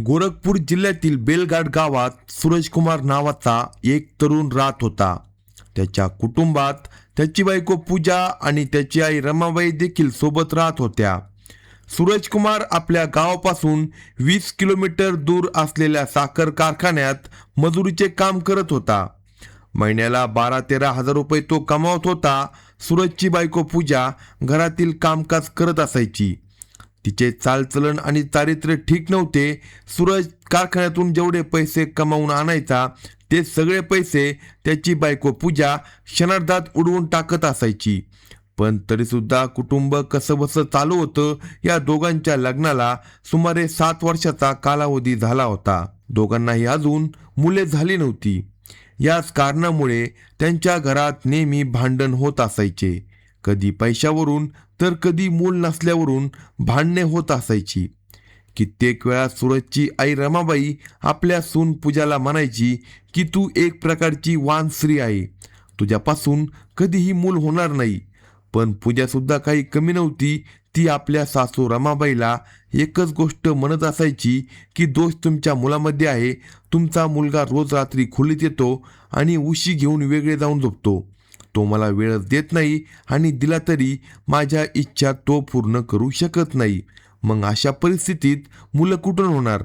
गोरखपूर जिल्ह्यातील बेलघाट गावात सूरजकुमार नावाचा एक तरुण राहत होता. त्याच्या कुटुंबात त्याची बायको पूजा आणि त्याची आई रमाबाई देखील सोबत राहत होत्या. सूरजकुमार आपल्या गावापासून 20 किलोमीटर दूर असलेल्या साखर कारखान्यात मजुरीचे काम करत होता. महिन्याला 12-13 हजार रुपये तो कमावत होता. सूरजची बायको पूजा घरातील कामकाज करत असायची. तिचे चालचलन आणि चारित्र्य ठीक नव्हते. सूरज कारखान्यातून जेवढे पैसे कमावून आणायचा ते सगळे पैसे त्याची बायको पूजा क्षणार्धात उडवून टाकत असायची. पण तरीसुद्धा कुटुंब कसंबसं चालू होतं. या दोघांच्या लग्नाला सुमारे 7 वर्षाचा कालावधी झाला होता. दोघांनाही अजून मुले झाली नव्हती. याच कारणामुळे त्यांच्या घरात नेहमी भांडण होत असायचे. कधी पैशावरून तर कधी मूल नसल्यावरून भांडणे होत असायची. कित्येक वेळा सूरजची आई रमाबाई आपल्या सून पूजाला म्हणायची की तू एक प्रकारची वान स्त्री आहे, तुझ्यापासून कधीही मूल होणार नाही. पण पूजा सुद्धा काही कमी नव्हती. ती आपल्या सासू रमाबाईला एकच गोष्ट म्हणत असायची की दोष तुमच्या मुलामध्ये आहे. तुमचा मुलगा रोज रात्री खोलीत येतो आणि उशी घेऊन वेगळे जाऊन झोपतो. तो मला वेळच देत नाही आणि दिला तरी माझ्या इच्छा तो पूर्ण करू शकत नाही. मग अशा परिस्थितीत मुलं कुठून होणार?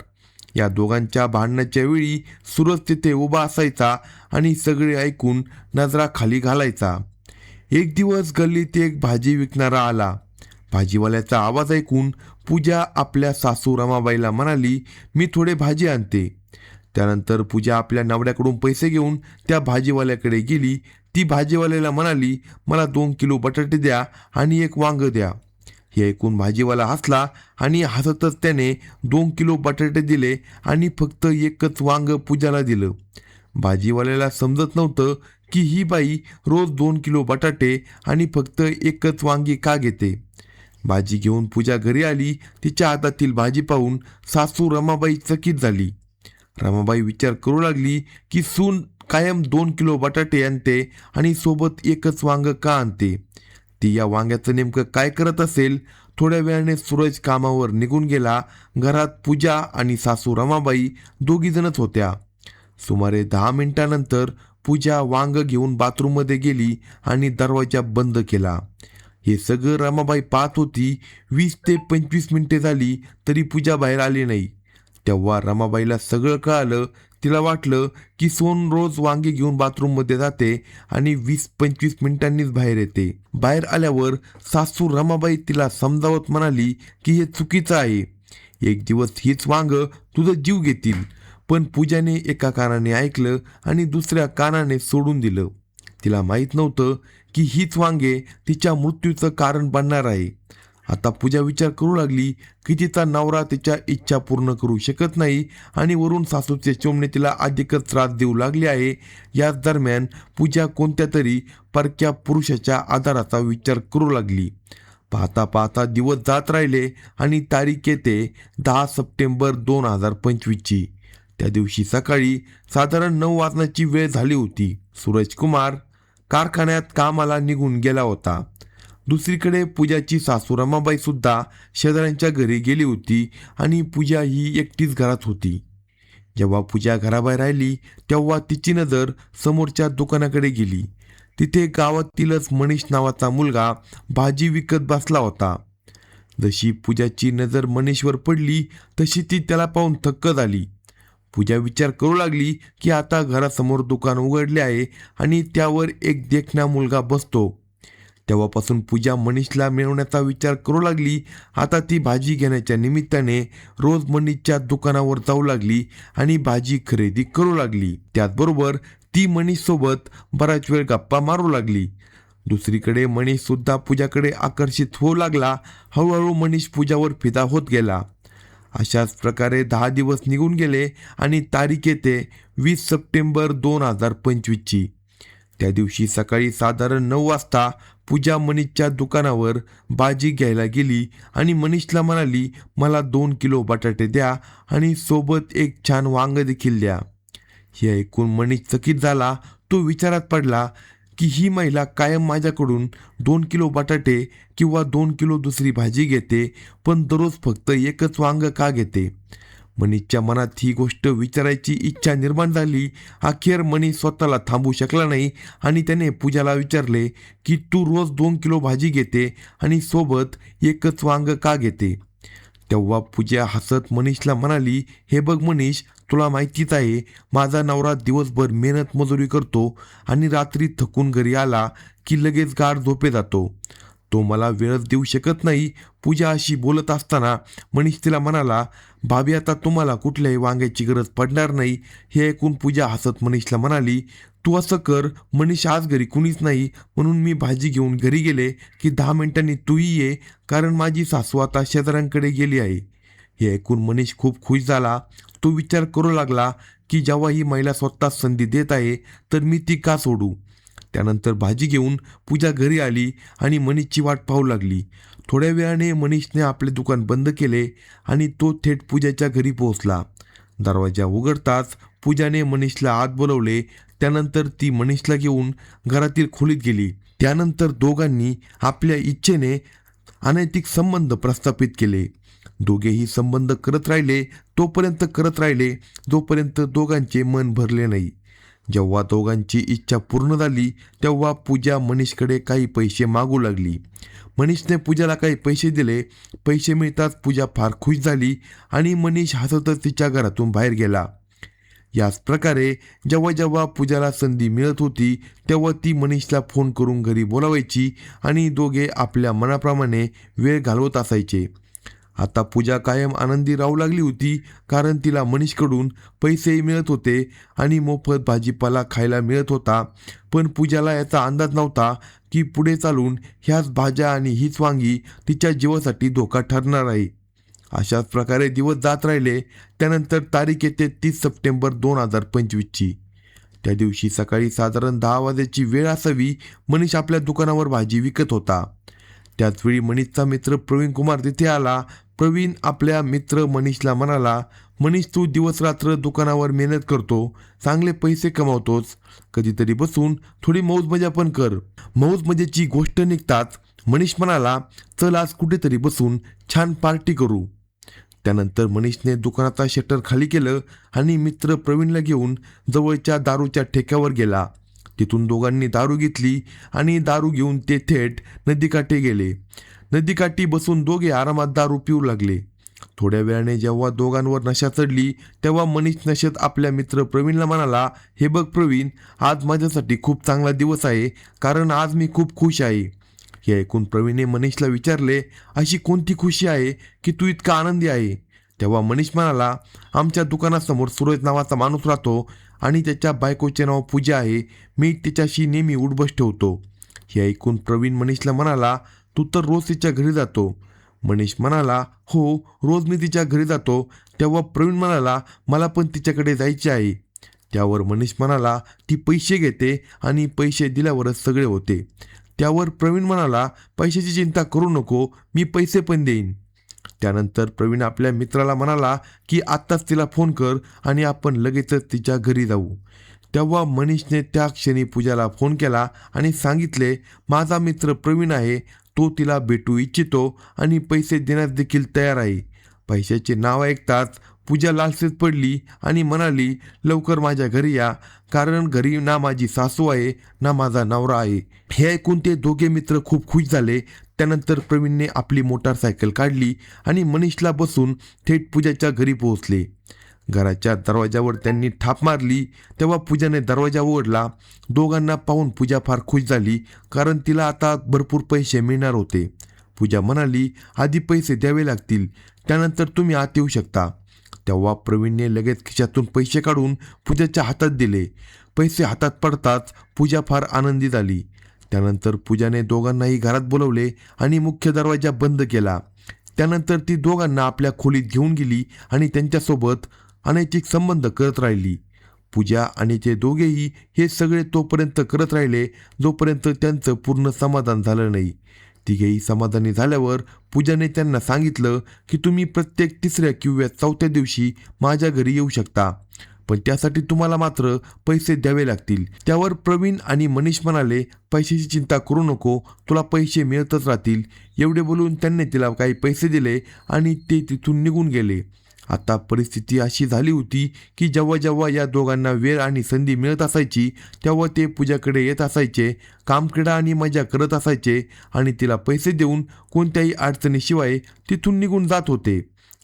या दोघांच्या भांडणाच्या वेळी सूरज तिथे उभा असायचा आणि सगळे ऐकून नजरा खाली घालायचा. एक दिवस गल्लीत एक भाजी विकणारा आला. भाजीवाल्याचा आवाज ऐकून पूजा आपल्या सासू रमाबाईला म्हणाली, मी थोडे भाजी आणते. त्यानंतर पूजा आपल्या नवऱ्याकडून पैसे घेऊन त्या भाजीवाल्याकडे गेली. ती भाजीवाल्याला म्हणाली, मला 2 किलो बटाटे द्या आणि 1 वांग द्या. हे ऐकून भाजीवाला हसला आणि हसतच त्याने 2 किलो बटाटे दिले आणि फक्त 1च वांग पूजाला दिलं. भाजीवाल्याला समजत नव्हतं की ही बाई रोज 2 किलो बटाटे आणि फक्त 1च वांगी का घेते. भाजी घेऊन पूजा घरी आली. तिच्या हातातील भाजी पाहून सासू रमाबाई चकित झाली. रमाबाई विचार करू लागली की सून कायम 2 किलो बटाटे आणते आणि सोबत 1च वांग का आणते. ती या वांग्याचं नेमकं काय करत असेल. थोड्या वेळाने सूरज कामावर निघून गेला. घरात पूजा आणि सासू रमाबाई दोघीजणच होत्या. सुमारे 10 मिनिटांनंतर पूजा वांग घेऊन बाथरूममध्ये गेली आणि दरवाजा बंद केला. हे सगळं रमाबाई पाहत होती. 20 ते 25 मिनिटे झाली तरी पूजा बाहेर आली नाही. तेव्हा रमाबाईला सगळं कळालं. तिला वाटलं की सोन रोज वांगी घेऊन बाथरूममध्ये जाते आणि 20-25 मिनिटांनीच बाहेर येते. बाहेर आल्यावर सासू रमाबाई तिला समजावत म्हणाली की हे चुकीचं आहे. एक दिवस हीच वांग तुझं जीव घेतील. पण पूजाने एका कानाने ऐकलं आणि दुसऱ्या कानाने सोडून दिलं. तिला माहीत नव्हतं की हीच वांगे तिच्या मृत्यूचं कारण बनणार आहे. आता पूजा विचार करू लागली की तिचा नवरा तिच्या इच्छा पूर्ण करू शकत नाही आणि वरून सासूचे चोमणे तिला अधिकच त्रास देऊ लागले आहे. याच दरम्यान पूजा कोणत्या तरी परक्या पुरुषाच्या आधाराचा विचार करू लागली. पाहता पाहता दिवस जात राहिले आणि तारीख येते 10 सप्टेंबर 2025ची. त्या दिवशी सकाळी साधारण 9 वाजण्याची वेळ झाली होती. सूरजकुमार कारखान्यात कामाला निघून गेला होता. दुसरीकडे पूजाची सासू रमाबाई सुद्धा शेजाऱ्यांच्या घरी गेली होती आणि पूजा ही एकटीच घरात होती. जेव्हा पूजा घराबाहेर राहिली तेव्हा तिची नजर समोरच्या दुकानाकडे गेली. तिथे गावातीलच मनीष नावाचा मुलगा भाजी विकत बसला होता. जशी पूजाची नजर मनीषवर पडली तशी ती त्याला पाहून थक्क झाली. पूजा विचार करू लागली की आता घरासमोर दुकान उघडले आहे आणि त्यावर एक देखणा मुलगा बसतो. तेव्हापासून पूजा मनीषला मिळवण्याचा विचार करू लागली. आता ती भाजी घेण्याच्या निमित्ताने रोज मनीषच्या दुकानावर जाऊ लागली आणि भाजी खरेदी करू लागली. त्याचबरोबर ती मनीषसोबत बराच वेळ गप्पा मारू लागली. दुसरीकडे मनीष सुद्धा पूजाकडे आकर्षित होऊ लागला. हळूहळू मनीष पूजावर फिदा होत गेला. अशाच प्रकारे 10 दिवस निघून गेले आणि तारीख येते 20 सप्टेंबर 2025ची. त्या दिवशी सकाळी साधारण 9 वाजता पूजा मनीषच्या दुकानावर भाजी घ्यायला गेली आणि मनीषला म्हणाली, मला 2 किलो बटाटे द्या आणि सोबत 1 छान वांग देखील द्या. हे ऐकून मनीष चकित झाला. तो विचारात पडला की ही महिला कायम माझ्याकडून 2 किलो बटाटे किंवा 2 किलो दुसरी भाजी घेते, पण दररोज फक्त 1च वांग का घेते. मनीषच्या मनात ही गोष्ट विचारायची इच्छा निर्माण झाली. अखेर मनीष स्वतःला थांबू शकला नाही आणि त्याने पूजाला विचारले की तू रोज 2 किलो भाजी घेते आणि सोबत एकच वांग का घेते? तेव्हा पूजा हसत मनीषला म्हणाली, हे बघ मनीष, तुला माहितीच आहे माझा नवरा दिवसभर मेहनत मजुरी करतो आणि रात्री थकून घरी आला की लगेच गाढ झोपे जातो. तो मला वेळच देऊ शकत नाही. पूजा अशी बोलत असताना मनीष तिला म्हणाला, भाभी आता तुम्हाला कुठल्याही वांग्याची गरज पडणार नाही. हे ऐकून पूजा हसत मनीषला म्हणाली, तू असं कर मनीष, आज घरी कुणीच नाही म्हणून मी भाजी घेऊन घरी गेले की 10 मिनिटांनी तूही ये, कारण माझी सासू आता शेजाऱ्यांकडे गेली आहे. हे ऐकून मनीष खूप खुश झाला. तो विचार करू लागला की जेव्हा ही महिला स्वतः संधी देत आहे तर मी ती का सोडू. त्यानंतर भाजी घेऊन पूजा घरी आली आणि मनीषची वाट पाहू लागली. थोड्या वेळाने मनीषने आपले दुकान बंद केले आणि तो थेट पूजाच्या घरी पोहोचला. दरवाजा उघडताच पूजाने मनीषला आत बोलवले. त्यानंतर ती मनीषला घेऊन घरातील खोलीत गेली. त्यानंतर दोघांनी आपल्या इच्छेने अनैतिक संबंध प्रस्थापित केले. दोघेही संबंध करत राहिले जोपर्यंत दोघांचे मन भरले नाही. जेव्हा दोघांची इच्छा पूर्ण झाली तेव्हा पूजा मनीषकडे काही पैसे मागू लागली. मनीषने पूजाला काही पैसे दिले. पैसे मिळताच पूजा फार खुश झाली आणि मनीष हसतच तिच्या घरातून बाहेर गेला. याच प्रकारे जेव्हा पूजाला संधी मिळत होती तेव्हा ती मनीषला फोन करून घरी बोलावायची आणि दोघे आपल्या मनाप्रमाणे वेळ घालवत असायचे. आता पूजा कायम आनंदी राहू लागली होती, कारण तिला मनीषकडून पैसेही मिळत होते आणि मोफत भाजीपाला खायला मिळत होता. पण पूजाला याचा अंदाज नव्हता की पुढे चालून ह्याच भाज्या आणि हीच वांगी तिच्या जीवासाठी धोका ठरणार आहे. अशाच प्रकारे दिवस जात राहिले. त्यानंतर तारीख येते 30 सप्टेंबर 2025ची. त्या दिवशी सकाळी साधारण 10 वाजेची वेळ असावी. मनीष आपल्या दुकानावर भाजी विकत होता. त्याचवेळी मनीषचा मित्र प्रवीण कुमार तिथे आला. प्रवीण आपल्या मित्र मनीषला म्हणाला, मनीष, तू दिवस रात्र दुकानावर मेहनत करतो, चांगले पैसे कमावतोस, कधीतरी बसून थोडी मौज मजा पण कर. मौज मजेची गोष्ट निघताच मनीष म्हणाला, चल आज कुठेतरी बसून छान पार्टी करू. त्यानंतर मनीषने दुकानाचा शटर खाली केलं आणि मित्र प्रवीणला घेऊन जवळच्या दारूच्या ठेक्यावर गेला. तिथून दोघांनी दारू घेतली आणि दारू घेऊन ते थेट नदीकाठी गेले. नदीकाठी बसून दोघे आरामात दारू पिऊ लागले. थोड्या वेळाने जेव्हा दोघांवर नशा चढली तेव्हा मनीष नशेत आपल्या मित्र प्रवीणला म्हणाला, हे बघ प्रवीण, आज माझ्यासाठी खूप चांगला दिवस आहे, कारण आज मी खूप खुश आहे. हे ऐकून प्रवीणने मनीषला विचारले, अशी कोणती खुशी आहे की तू इतका आनंदी आहे? तेव्हा मनीष म्हणाला, आमच्या दुकानासमोर सूरज नावाचा माणूस राहतो आणि त्याच्या बायकोचे नाव पूजा आहे. मी तिच्याशी नेहमी उठबस ठेवतो. हे ऐकून प्रवीण मनीषला म्हणाला, तू तर रोज तिच्या घरी जातो. मनीष म्हणाला, हो, रोज मी तिच्या घरी जातो. तेव्हा प्रवीण म्हणाला, मला पण तिच्याकडे जायचे आहे. त्यावर मनीष म्हणाला, ती पैसे घेते आणि पैसे दिल्यावरच सगळे होते. त्यावर प्रवीण म्हणाला, पैशाची चिंता करू नको, मी पैसे पण देईन. त्यानंतर प्रवीण आपल्या मित्राला म्हणाला की आत्ताच तिला फोन कर आणि आपण लगेचच तिच्या घरी जाऊ. तेव्हा मनीषने त्या क्षणी पूजाला फोन केला आणि सांगितले, माझा मित्र प्रवीण आहे, तो तिला भेटू इच्छितो आणि पैसे देण्यास देखील तयार आहे. पैशाचे नाव ऐकताच पूजा लालसेत पडली आणि म्हणाली, लवकर माझ्या घरी या, कारण घरी ना माझी सासू आहे ना माझा नवरा आहे. हे ऐकून ते दोघे मित्र खूप खुश झाले. त्यानंतर प्रवीणने आपली मोटारसायकल काढली आणि मनीषला बसून थेट पूजाच्या घरी पोहोचले. घराच्या दरवाजावर त्यांनी थाप मारली. तेव्हा पूजाने दरवाजा उघडला. दोघांना पाहून पूजा फार खुश झाली, कारण तिला आता भरपूर पैसे मिळणार होते. पूजा म्हणाली, आधी पैसे द्यावे लागतील, त्यानंतर तुम्ही आत येऊ शकता. तेव्हा प्रवीणने लगेच खिशातून पैसे काढून पूजाच्या हातात दिले. पैसे हातात पडताच पूजा फार आनंदी झाली. त्यानंतर पूजाने दोघांनाही घरात बोलवले आणि मुख्य दरवाजा बंद केला. त्यानंतर ती दोघांना आपल्या खोलीत घेऊन गेली आणि त्यांच्यासोबत अनैतिक संबंध करत राहिली. पूजा आणि ते दोघेही हे सगळे तोपर्यंत करत राहिले जोपर्यंत त्यांचं पूर्ण समाधान झालं नाही. तिघेही समाधानी झाल्यावर पूजाने त्यांना सांगितलं की तुम्ही प्रत्येक 3ऱ्या किंवा 4थ्या दिवशी माझ्या घरी येऊ शकता, पण त्यासाठी तुम्हाला मात्र पैसे द्यावे लागतील. त्यावर प्रवीण आणि मनीष म्हणाले, पैशाची चिंता करू नको, तुला पैसे मिळतच राहतील. एवढे बोलून त्यांनी तिला काही पैसे दिले आणि ते तिथून निघून गेले. आता परिस्थिती अशी झाली होती की जेव्हा जेव्हा या दोघांना वेळ आणि संधी मिळत असायची तेव्हा ते पूजाकडे येत असायचे, कामक्रीडा आणि मजा करत असायचे आणि तिला पैसे देऊन कोणत्याही अडचणीशिवाय तिथून निघून जात होते.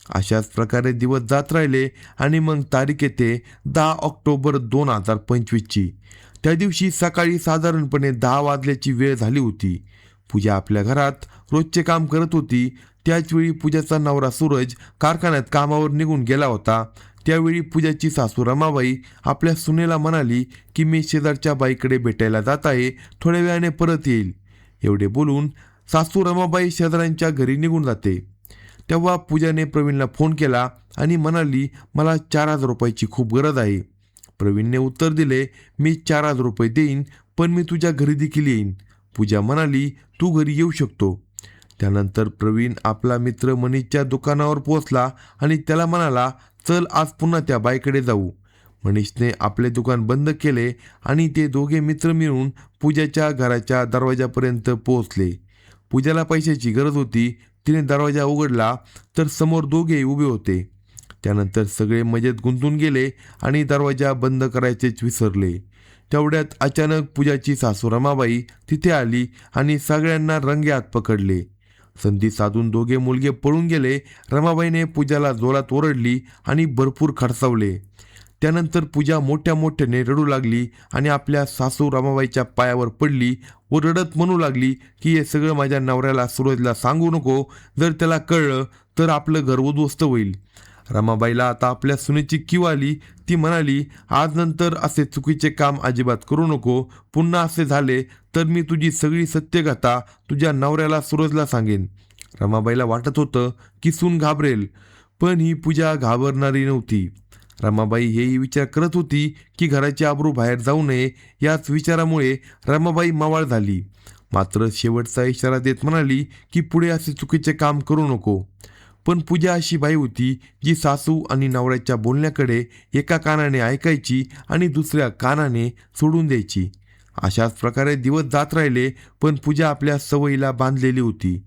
अशाच प्रकारे दिवस जात राहिले आणि मग तारीख येते 10 ऑक्टोबर 2025ची. त्या दिवशी सकाळी साधारणपणे 10 वाजल्याची वेळ झाली होती. पूजा आपल्या घरात रोजचे काम करत होती. त्याचवेळी पूजाचा नवरा सूरज कारखान्यात कामावर निघून गेला होता. त्यावेळी पूजाची सासू रमाबाई आपल्या सुनेला म्हणाली की मी शेजारच्या बाईकडे भेटायला जात आहे, थोड्या वेळाने परत येईल. एवढे बोलून सासू रमाबाई शेजाऱ्यांच्या घरी निघून जाते. तेव्हा पूजाने प्रवीणला फोन केला आणि म्हणाली मला 4,000 रुपयाची खूप गरज आहे. प्रवीणने उत्तर दिले मी 4,000 रुपये देईन, पण मी तुझ्या घरी देखील येईन. पूजा म्हणाली तू घरी येऊ शकतो. त्यानंतर प्रवीण आपला मित्र मनीषच्या दुकानावर पोहोचला आणि त्याला म्हणाला चल आज पुन्हा त्या बाईकडे जाऊ. मनीषने आपले दुकान बंद केले आणि ते दोघे मित्र मिळून पूजाच्या घराच्या दरवाजापर्यंत पोहोचले. पूजाला पैशाची गरज होती. तिने दरवाजा उघडला तर समोर दोघे उभे होते. त्यानंतर सगळे मजेत गुंतून गेले आणि दरवाजा बंद करायचेच विसरले. तेवढ्यात अचानक पूजाची सासू रमाबाई तिथे आली आणि सगळ्यांना रंगेहात पकडले. संधी साधून दोघे मुलगे पळून गेले. रमाबाईने पूजाला जोरात ओरडली आणि भरपूर खडसावले. त्यानंतर पूजा मोठ्या मोठ्याने रडू लागली आणि आपल्या सासू रमाबाईच्या पायावर पडली व रडत म्हणू लागली की हे सगळं माझ्या नवऱ्याला सूरजला सांगू नको, जर त्याला कळलं तर आपलं घर उद्ध्वस्त होईल. रमाबाईला आता आपल्या सुनेची कीव आली. ती म्हणाली आज नंतर असे चुकीचे काम अजिबात करू नको. पुन्हा असे झाले तर मी तुझी सगळी सत्यकथा तुझ्या नवऱ्याला सूरजला सांगेन. रमाबाईला वाटत होतं की सून घाबरेल, पण ही पूजा घाबरणारी नव्हती. रमाबाई हेही विचार करत होती की घराची आबरू बाहेर जाऊ नये. याच विचारामुळे रमाबाई मावळ झाली. मात्र शेवटचा इशारा देत म्हणाली की पुढे असे चुकीचे काम करू नको. पण पूजा अशी बाई होती जी सासू आणि नवऱ्याच्या बोलण्याकडे एका कानाने ऐकायची आणि दुसऱ्या कानाने सोडून द्यायची. अशाच प्रकारे दिवस जात राहिले, पण पूजा आपल्या सवयीला बांधलेली होती.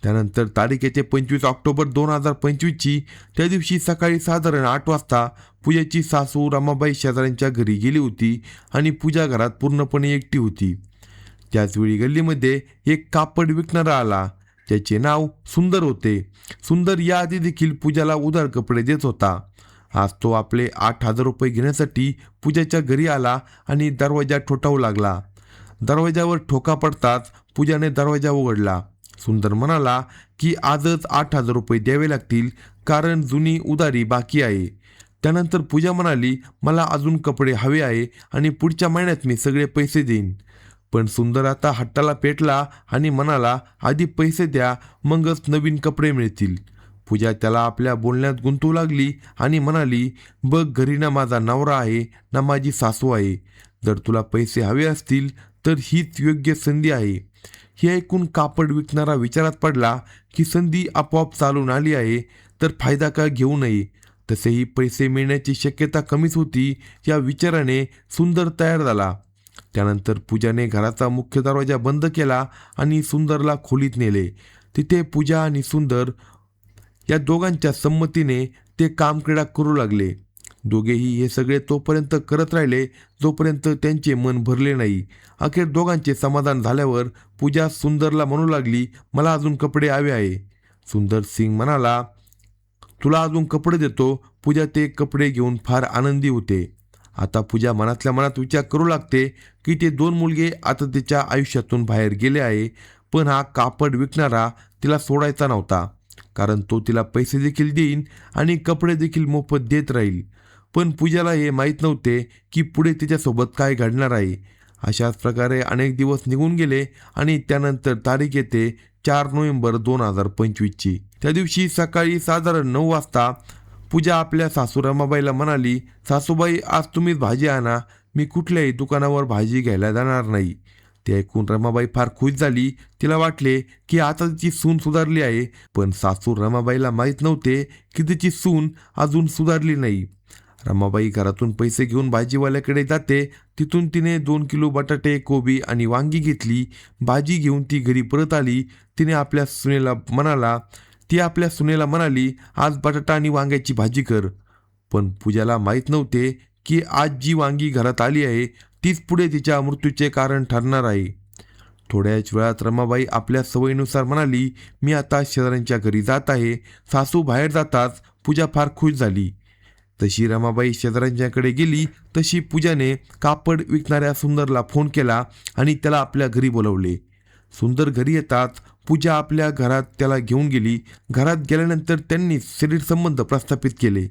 त्यानंतर तारीख येते 25 ऑक्टोबर 2025ची. त्या दिवशी सकाळी साधारण 8 वाजता पूजाची सासू रमाबाई शेजाऱ्यांच्या घरी गेली होती आणि पूजा घरात पूर्णपणे एकटी होती. त्याचवेळी गल्लीमध्ये एक कापड विकणारा आला. त्याचे नाव सुंदर होते. सुंदर याआधी देखील पूजाला उधार कपडे देत होता. आज तो आपले 8,000 रुपये घेण्यासाठी पूजाच्या घरी आला आणि दरवाजा ठोठावू लागला. दरवाजावर ठोका पडताच पूजाने दरवाजा उघडला. सुंदर म्हणाला की आजच 8,000 रुपये द्यावे लागतील, कारण जुनी उधारी बाकी आहे. त्यानंतर पूजा म्हणाली मला अजून कपडे हवे आहे आणि पुढच्या महिन्यात मी सगळे पैसे देईन. पण सुंदर आता हट्टाला पेटला आणि म्हणाला आधी पैसे द्या, मगच नवीन कपडे मिळतील. पूजा त्याला आपल्या बोलण्यात गुंतवू लागली आणि म्हणाली बघ, घरी ना माझा नवरा आहे ना माझी सासू आहे. जर तुला पैसे हवे असतील तर हीच योग्य संधी आहे. हे ऐकून कापड विकणारा विचारात पडला की संधी आपोआप चालून आली आहे तर फायदा का घेऊ नये. तसेही पैसे मिळण्याची शक्यता कमीच होती. या विचाराने सुंदर तयार झाला. त्यानंतर पूजाने घराचा मुख्य दरवाजा बंद केला आणि सुंदरला खोलीत नेले. तिथे पूजा आणि सुंदर या दोघांच्या संमतीने ते कामक्रीडा करू लागले. दोघेही हे सगळे तोपर्यंत करत राहिले जोपर्यंत त्यांचे मन भरले नाही. अखेर दोघांचे समाधान झाल्यावर पूजा सुंदरला म्हणू लागली मला अजून कपडे हवे आहे. सुंदर सिंग म्हणाला तुला अजून कपडे देतो. पूजा ते कपडे घेऊन फार आनंदी होते. आता पूजा मनातल्या मनात विचार करू लागते की ते 2 मुलगे आता तिच्या आयुष्यातून बाहेर गेले आहे, पण हा कापड विकणारा तिला सोडायचा नव्हता, कारण तो तिला पैसे देखील देईन आणि कपडे देखील मोफत देत राहील. पण पूजाला हे माहीत नव्हते की पुढे तिच्यासोबत काय घडणार आहे. अशाच प्रकारे अनेक दिवस निघून गेले आणि त्यानंतर तारीख येते 4 नोव्हेंबर 2025ची. त्या दिवशी सकाळी साधारण 9 वाजता पूजा आपल्या सासू रमाबाईला म्हणाली सासूबाई आज तुम्हीच भाजी आणा, मी कुठल्याही दुकानावर भाजी घ्यायला जाणार नाही. ते ऐकून रमाबाई फार खुश झाली. तिला वाटले की आता तिची सून सुधारली आहे. पण सासू रमाबाईला माहीत नव्हते की तिची सून अजून सुधारली नाही. रमाबाई घरातून पैसे घेऊन भाजीवाल्याकडे जाते. तिथून तिने 2 किलो बटाटे, कोबी आणि वांगी घेतली. भाजी घेऊन ती घरी परत आली. तिने आपल्या सुनेला म्हणाला ती आपल्या सुनेला म्हणाली, आज बटाटा आणि वांग्याची भाजी कर. पण पूजाला माहीत नव्हते की आज जी वांगी घरात आली आहे तीच पुढे तिच्या मृत्यूचे कारण ठरणार आहे. थोड्याच वेळात रमाबाई आपल्या सवयीनुसार म्हणाली, मी आता शेजाऱ्यांच्या घरी जात आहे. सासू बाहेर जाताच पूजा फार खुश झाली. तशी रमाबाई शेजाऱ्यांच्याकडे गेली तशी पूजाने कापड विकणाऱ्या सुंदरला फोन केला आणि त्याला आपल्या घरी बोलवले. सुंदर घरी येताच पूजा आपल्या घरात त्याला घेऊन गेली. घरात गेल्यानंतर त्यांनी शरीर संबंध प्रस्थापित केले.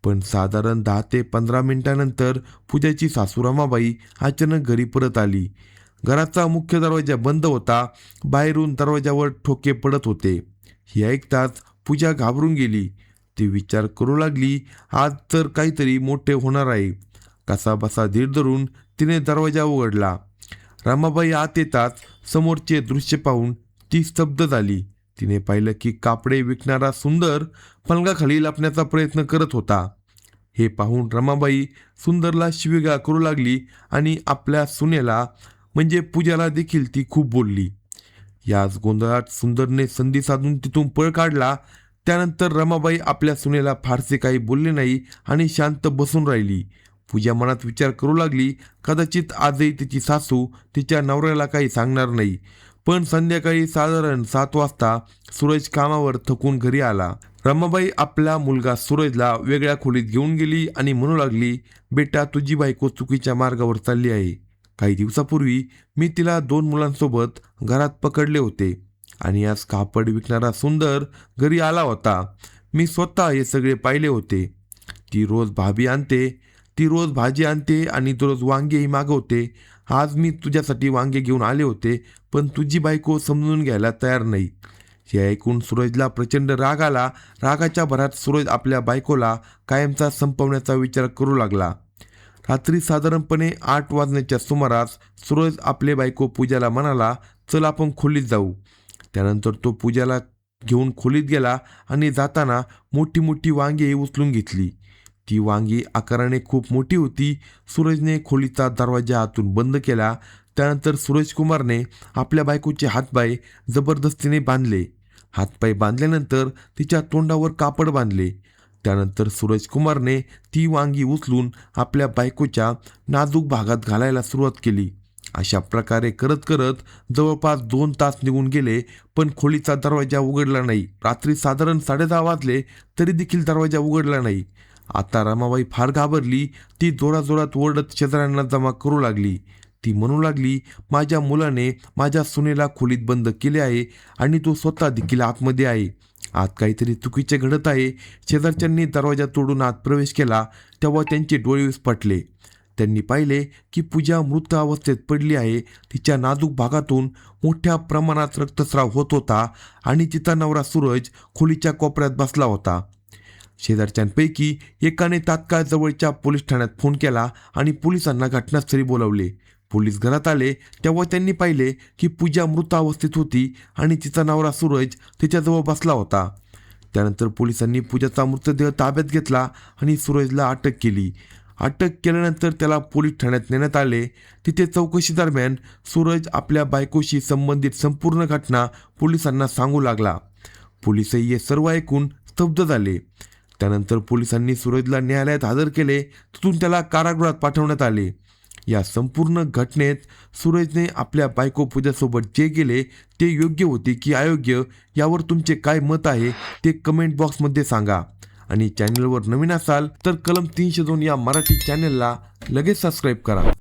पण साधारण 10 ते 15 मिनिटांनंतर पूजाची सासू रमाबाई अचानक घरी परत आली. घराचा मुख्य दरवाजा बंद होता. बाहेरून दरवाजावर ठोके पडत होते. हे ऐकताच पूजा घाबरून गेली. ती विचार करू लागली, आज तर काहीतरी मोठे होणार आहे. कसाबसा धीर धरून तिने दरवाजा उघडला. रमाबाई आत येताच समोरचे दृश्य पाहून ती स्तब्ध झाली. तिने पाहिलं की कापडे विकणारा सुंदर पलंगाखाली लपण्याचा प्रयत्न करत होता. हे पाहून रमाबाई सुंदरला शिवीगाळ करू लागली आणि आपल्या सुनेला म्हणजे पूजाला देखील ती खूप बोलली. याच गोंधळात सुंदरने संधी साधून तिथून पळ काढला. त्यानंतर रमाबाई आपल्या सुनेला फारसे काही बोलले नाही आणि शांत बसून राहिली. पूजा मनात विचार करू लागली, कदाचित आजही तिची सासू तिच्या नवऱ्याला काही सांगणार नाही. पण संध्याकाळी साधारण 7 वाजता सूरज कामावर थकून घरी आला. रमाबाई आपला मुलगा सूरजला वेगळ्या खोलीत घेऊन गेली आणि म्हणू लागली, बेटा, तुझी बायको चुकीच्या मार्गावर चालली आहे. काही दिवसापूर्वी मी तिला 2 मुलांसोबत घरात पकडले होते आणि आज कापड विकणारा सुंदर घरी आला होता. मी स्वतः हे सगळे पाहिले होते. ती रोज भाजी आणते आणि रोज वांगेही मागवते. आज मी तुझ्यासाठी वांगे घेऊन आले होते, पण तुझी बायको समजून घ्यायला तयार नाही. हे ऐकून सूरजला प्रचंड राग आला. रागाच्या भरात सूरज आपल्या बायकोला कायमचा संपवण्याचा विचार करू लागला. रात्री साधारणपणे 8 वाजण्याच्या सुमारास सूरज आपले बायको पूजाला म्हणाला, चल आपण खोलीत जाऊ. त्यानंतर तो पूजाला घेऊन खोलीत गेला आणि जाताना मोठी मोठी वांगी उचलून घेतली. ती वांगी आकाराने खूप मोठी होती. सूरजने खोलीचा दरवाजा आतून बंद केला. त्यानंतर सूरजकुमारने आपल्या बायकोचे हातपाय जबरदस्तीने बांधले. हातपाय बांधल्यानंतर तिच्या तोंडावर कापड बांधले. त्यानंतर सूरजकुमारने ती वांगी उचलून आपल्या बायकोच्या नाजूक भागात घालायला सुरुवात केली. अशा प्रकारे करत करत जवळपास 2 तास निघून गेले, पण खोलीचा दरवाजा उघडला नाही. रात्री साधारण 10:30 वाजले तरी देखील दरवाजा उघडला नाही. आता रमाबाई फार घाबरली. ती जोराजोरात ओरडत शेजाऱ्यांना जमा करू लागली. ती म्हणू लागली, माझ्या मुलाने माझ्या सुनेला खोलीत बंद केले आहे आणि तो स्वतः देखील आतमध्ये आहे. आत काहीतरी चुकीचे घडत आहे. शेजारच्यांनी दरवाजा तोडून आत प्रवेश केला तेव्हा त्यांचे डोळे विस्फारले. त्यांनी पाहिले की पूजा मृत अवस्थेत पडली आहे. तिच्या नाजूक भागातून मोठ्या प्रमाणात रक्तस्राव होत होता आणि तिचा नवरा सूरज खोलीच्या कोपऱ्यात बसला होता. शेजारच्यांपैकी एकाने तात्काळ जवळच्या पोलीस ठाण्यात फोन केला आणि पोलिसांना घटनास्थळी बोलावले. पोलीस घरात आले तेव्हा त्यांनी पाहिले की पूजा मृत अवस्थेत होती आणि तिचा नवरा सूरज तिच्याजवळ बसला होता. त्यानंतर पोलिसांनी पूजाचा मृतदेह ताब्यात घेतला आणि सूरजला अटक केली. अटक केल्यानंतर त्याला पोलीस ठाण्यात नेण्यात आले. तिथे चौकशी दरम्यान सूरज आपल्या बायकोशी संबंधित संपूर्ण घटना पोलिसांना सांगू लागला. पोलिसही हे सर्व ऐकून स्तब्ध झाले. त्यानंतर पोलिसांनी सूरजला न्यायालयात हजर केले. तिथून त्याला कारागृहात पाठवण्यात आले. या संपूर्ण घटनेत सूरजने आपल्या बायको पूजासोबत जे केले ते योग्य होते की अयोग्य यावर तुमचे काय मत आहे ते कमेंट बॉक्समध्ये सांगा. आणि चॅनलवर नवीन असाल तर कलम 302 या मराठी चॅनलला लगेच सबस्क्राईब करा.